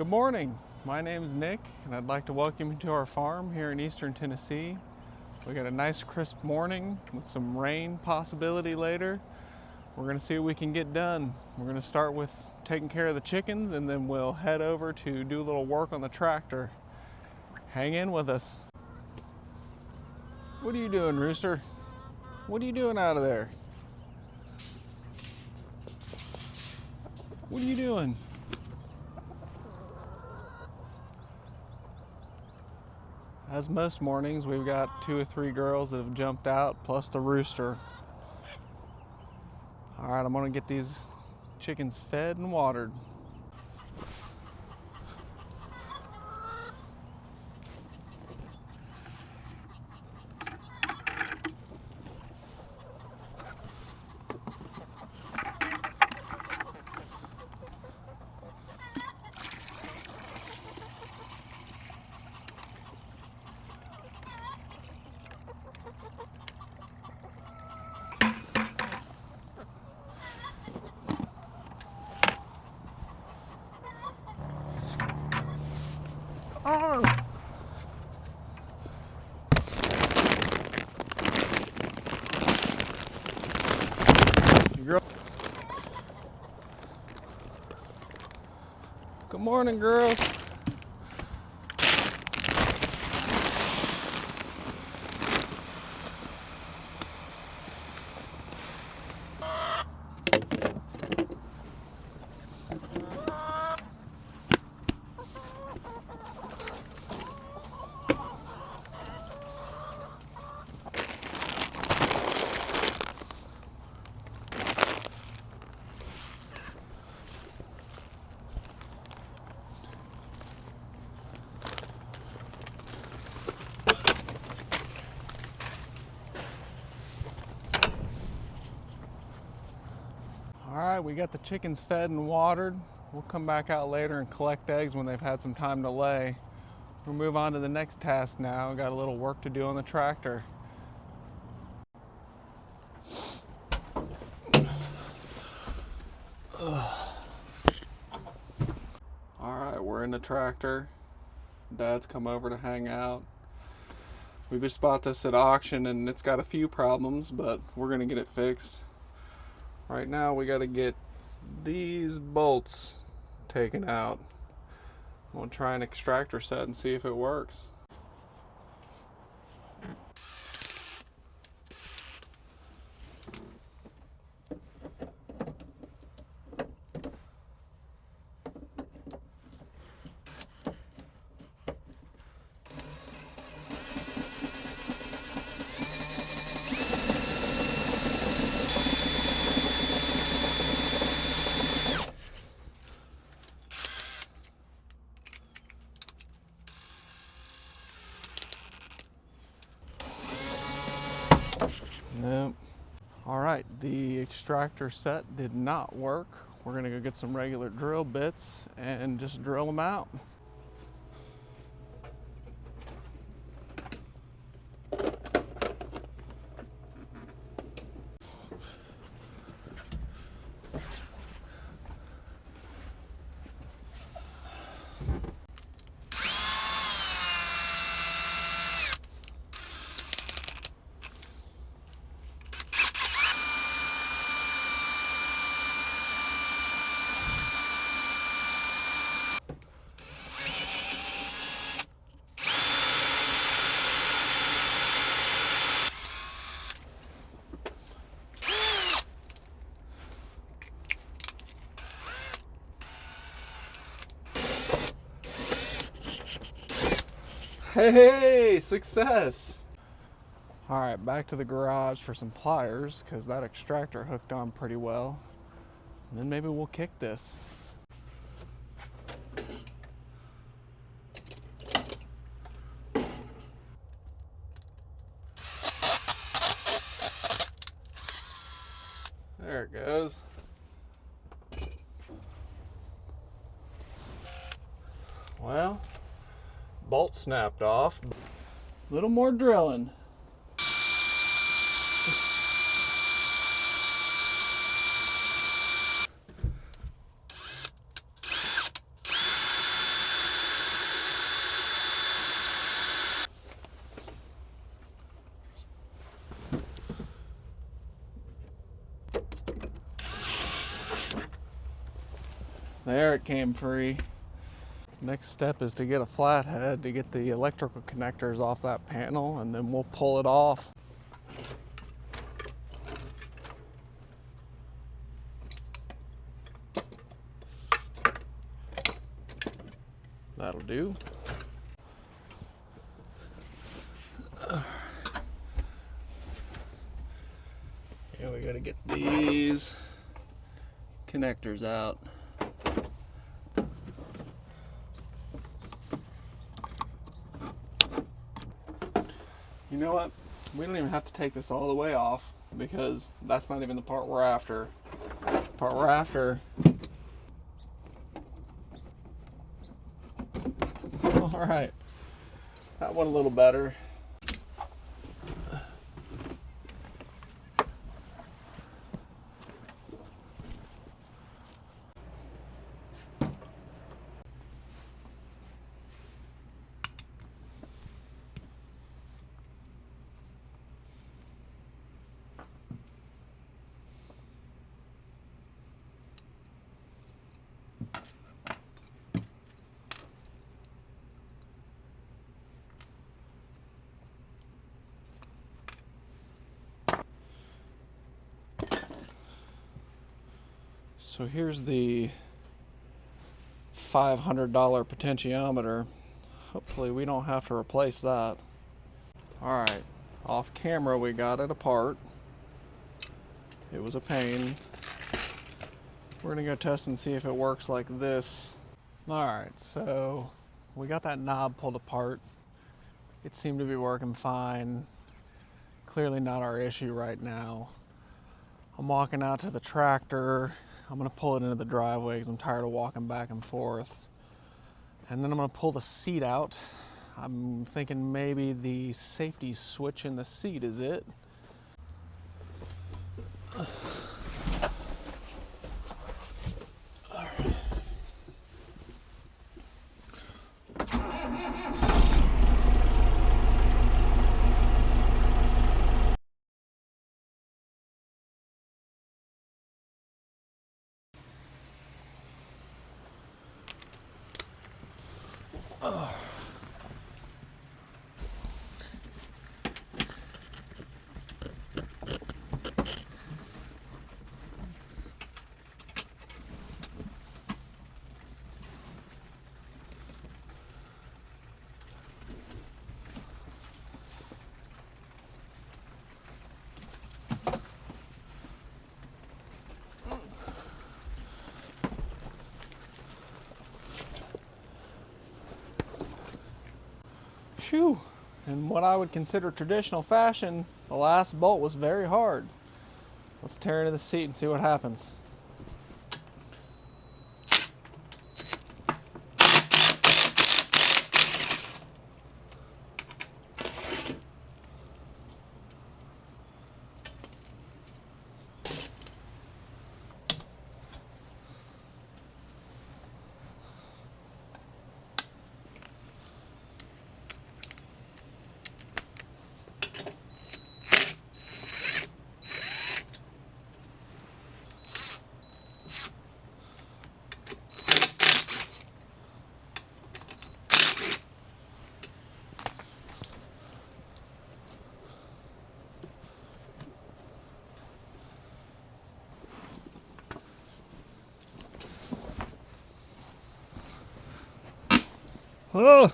Good morning. My name is Nick, and I'd like to welcome you to our farm here in eastern Tennessee. We got a nice crisp morning with some rain possibility later. We're going to see what we can get done. We're going to start with taking care of the chickens, and then we'll head over to do a little work on the tractor. Hang in with us. What are you doing, Rooster? What are you doing out of there? What are you doing? As most mornings, we've got 2 or 3 girls that have jumped out, plus the rooster. All right, I'm gonna get these chickens fed and watered. Oh. Good morning, girls. All right, we got the chickens fed and watered. We'll come back out later and collect eggs when they've had some time to lay. We'll move on to the next task now. Got a little work to do on the tractor. All right, we're in the tractor. Dad's come over to hang out. We just bought this at auction and it's got a few problems, but we're gonna get it fixed. Right now we gotta get these bolts taken out. We'll try an extractor set and see if it works. Nope. All right, the extractor set did not work. We're gonna go get some regular drill bits and just drill them out. Hey, success! All right, back to the garage for some pliers because that extractor hooked on pretty well. And then maybe we'll kick this. There it goes. Well, bolt snapped off. A little more drilling. There, it came free. Next step is to get a flathead to get the electrical connectors off that panel, and then we'll pull it off. That'll do. Yeah, we gotta get these connectors out. You know what? We don't even have to take this all the way off because that's not even the part we're after. The part we're after. All right, that one a little better. So here's the $500 potentiometer. Hopefully we don't have to replace that. All right, off camera we got it apart. It was a pain. We're gonna go test and see if it works like this. All right, so we got that knob pulled apart. It seemed to be working fine. Clearly not our issue right now. I'm walking out to the tractor. I'm gonna pull it into the driveway because I'm tired of walking back and forth. And then I'm gonna pull the seat out. I'm thinking maybe the safety switch in the seat is it. Phew. In what I would consider traditional fashion, the last bolt was very hard. Let's tear into the seat and see what happens. Oh!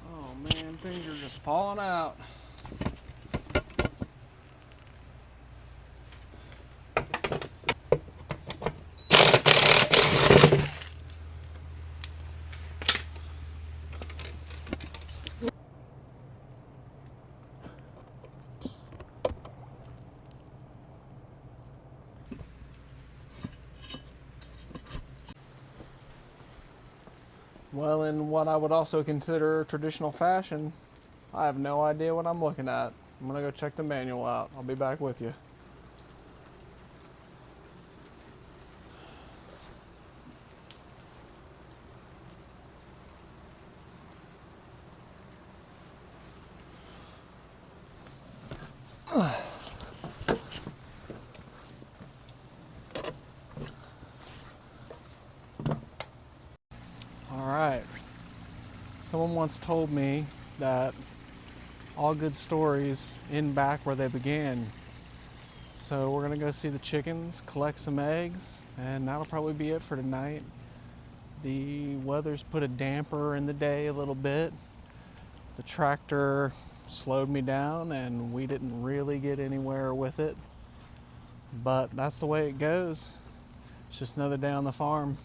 Oh man, things are just falling out. Well, in what I would also consider traditional fashion, I have no idea what I'm looking at. I'm gonna go check the manual out. I'll be back with you. All right. Someone once told me that all good stories end back where they began. So we're gonna go see the chickens, collect some eggs, and that'll probably be it for tonight. The weather's put a damper in the day a little bit. The tractor slowed me down and we didn't really get anywhere with it. But that's the way it goes. It's just another day on the farm.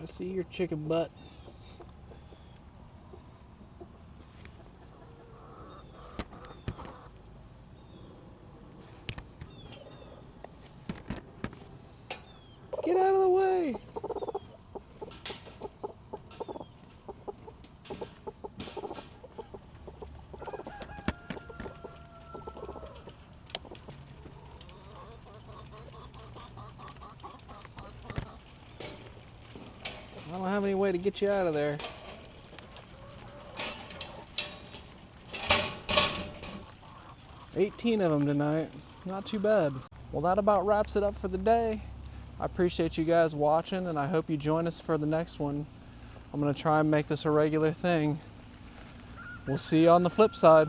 I see your chicken butt. Get out of the way. I don't have any way to get you out of there. $18 of them tonight. Not too bad. Well, that about wraps it up for the day. I appreciate you guys watching, and I hope you join us for the next one. I'm going to try and make this a regular thing. We'll see you on the flip side.